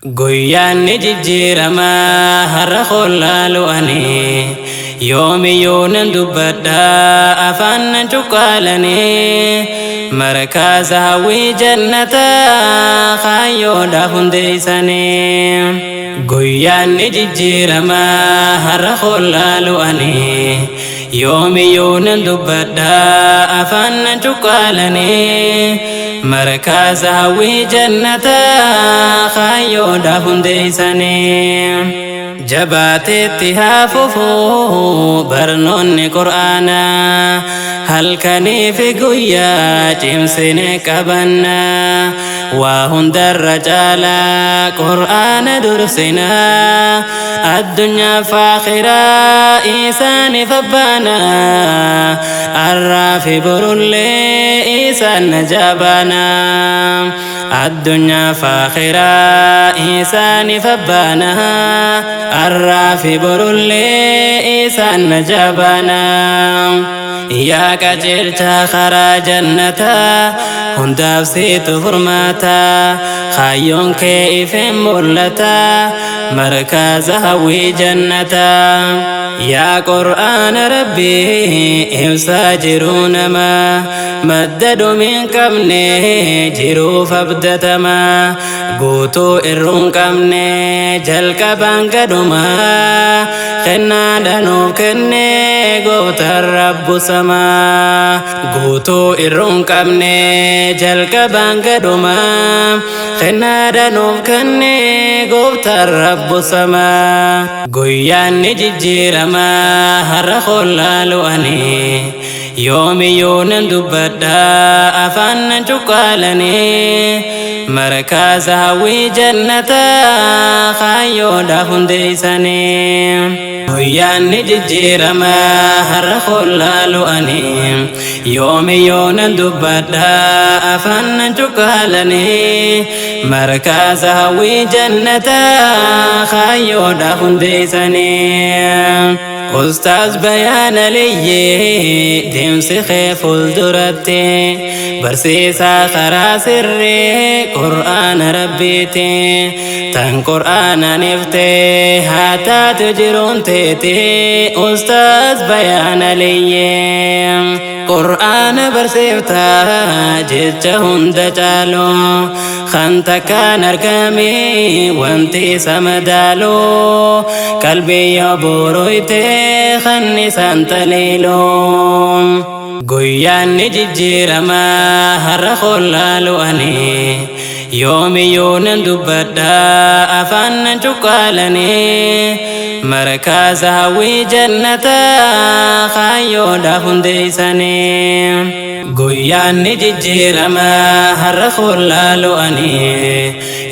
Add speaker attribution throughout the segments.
Speaker 1: Guyyaan ni jijjiiramaa har'a qollaalu ani yoomiyyuunan dubbadhaa afaan nan cuqqaalanii markaasa hawwii jannataa kaayyoodhaaf hundeessanii. Guyyaan ni jijjiiramaa har'a qollaalu ani yoomiyyuunan dubbadhaa afaan nan cuqqaalanii markaasa hawwii jannataa kaayyoodhaaf hundeessanii. Jabaateetti haa fufuu barnoonni qur'aanaa halkanii fi guyyaa cimsinee qabannaa waa hundarra caalaa qur'aana dursinaa addunyaa fi aakhiraa isaaniif abbaanaa arraa fi borullee isaan najabaanaa addunyaa fi aakhiraa isaaniif abbaanaa arraa fi borullee isaan najabaanaa. Yaa qajeelcha karaa jannataa hundaaf siitu furmaataa kaayyoon kee ifeen mul'ataa markaasa hawwii jannataa. Yaa qur'aana rabbii ibsaa jiruu namaa madda dhumiin qabne jiruuf abdatamaa guutuu irruun qabne jalqabaan gadhumaa kennaa dhanuuf kenne gootaan rabbu samaa guutuu irruun qabne jalqabaan gadhumaa kennaa dhanuuf kenne gootaan rabbu samaa. Guyyaan ni jijjiiramaa har'a qollaalu ani yoomiyyuunan dubbadhaa afaan nan cuqqaalanii markaasa hawwii jannataa kaayyoodhaaf hundeessanii. Guyyaan ni jijjiiramaa har'a qollaalu ani yoomiyyuunan dubbadhaa afaan nan cuqqaalanii markaasa hawwii jannataa kaayyoodhaaf hundeessanii. Ustaaz Bayaan Aliyyee deemsi kee fuulduratti barsiisaa karaa sirrii qur'aana rabbiiti tan qur'aanaan iftee haa taatu jiruun teeti. Ustaaz Bayaan Aliyyee qur'aana barsiiftaa jecha hunda caalu kan takkaan argame wanti isa madaalu qalbii yoo booroyte kan isaan taliilu. Guyyaan ni jijjiiramaa har'a qollaalu ani yoomiyyuunan dubbadhaa afaan nan cuqqaalanii markaasa hawwii jannataa kaayyoodhaaf hundeessanii. Guyyaan ni jijjiiramaa har'a qollaalu ani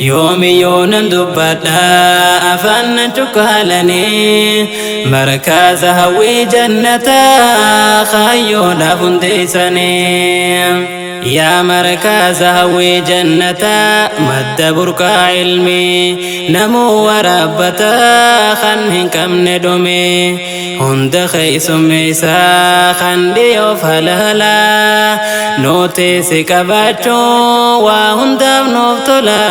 Speaker 1: yoomiyyuunan dubbadhaa afaan nan cuqqaalanii markaasa hawwii jannataa kaayyoodhaaf hundeessanii. Yaa markaasa hawwii jannataa madda burqaa ilmii namuu waraabbataa kan hin qabne dhume hunda keessummeessaa kan dhiyoof halaalaa nuti si qabaachuu waa hundaaf nuuf tola.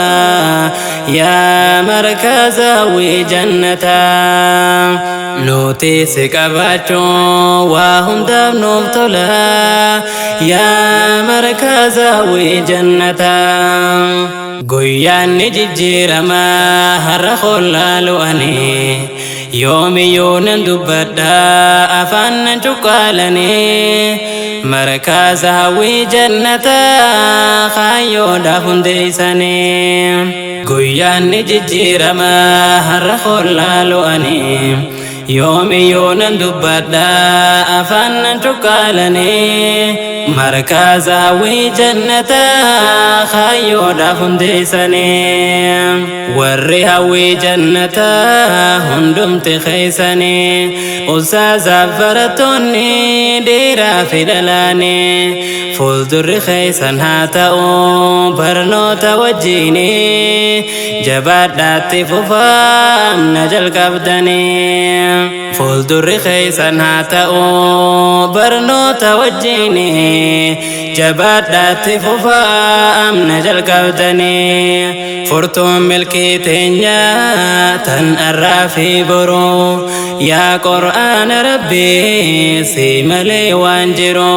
Speaker 1: Yaa markaasa hawwii jannataa nuti si qabaachuu waa hundaaf nuuf tola. Yaa markaasa hawwii jannataa. Guyyaan ni jijjiiramaa har'a qollaalu ani yoomiyyuunan dubbadhaa afaan nan cuqqaalanii markaasa hawwii jannataa kaayyoodhaaf hundeessanii. Guyyaan ni jijjiiramaa har'a qollaalu ani yoomiyyuunan dubbadhaa afaan nan cuqqaalanii markaasa hawwii jannataa kaayyoodhaaf hundeessanii. Warri hawwii jannataa hundumti keessanii ustaazaaf barattoonni dhiiraa fi dhalaanii fuuldurri keessan haa ta'u barnoota wajjinii jabaadhaatti fufaa na jalqabdanii. fuuldurri keessan haa ta'u barnoota wajjini jabaadhaatti fufaa amna jalqabdanii furtuun milkii teenya tan arraa fi boruu yaa qur'aana rabbii si malee waan jiru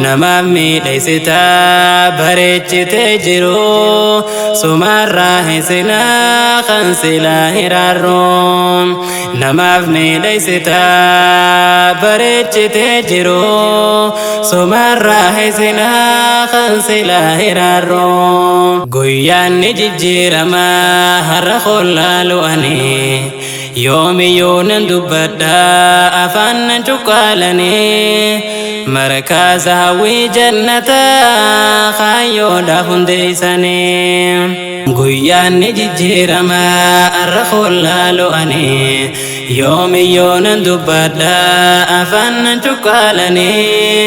Speaker 1: namaaf miidhaysitaa bareechitee jiru sumarraa hisinaa kan silaa hiraarru namaaf miidhaysitaa bareechitee jiru sumarraa hisinaa kan silaa hiraarru guyyaan ni jijjiiramaa har'a qollaalu'anii yoomiyyuu nan dubbadha afaan nan cuqqaalanii markaasa hawwii jannataa kaayyoodhaaf hundeessanii guyyaan ni jijjiiramaa har'a qollaalu'anii yoomiyyuu nan dubbadha afaan nan cuqqaalanii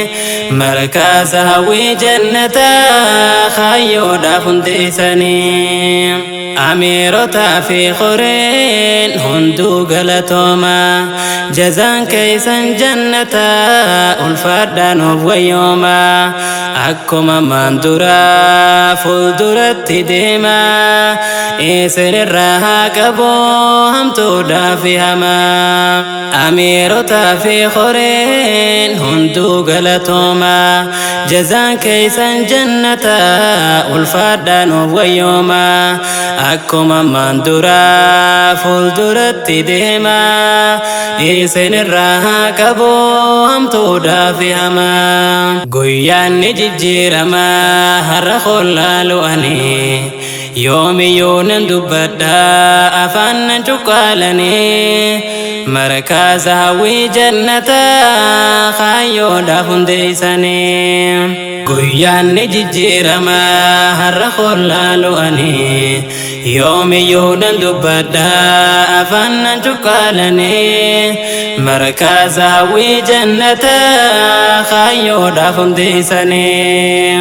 Speaker 1: markaasa hawwii jannataa kaayyoodhaaf hundeessanii أميرتا في خورين هندو غلطوما جزان كيسان جنتا الفردان ويوما أكما ماندورا فولدورت ديما إسر الراها كبو هم تودا في هما أميرتا في خورين هندو غلطوما جزان كيسان جنتا الفردان ويوما أكما ماندورا فولدورت ديما إسن الراها كبو هم تودا في هما قيان نججيرما هر خلالواني يوميyyuu nan dubbadha afaan nan cuqqaalanii markaasa hawwii jannataa kaayyoodhaaf hundeessanii guyyaan ni jijjiirama har'a qollaalu'anii yoomiyyuu nan dubbadha afaan nan cuqqaalanii markaasa hawwii jannataa kaayyoodhaaf hundeessanii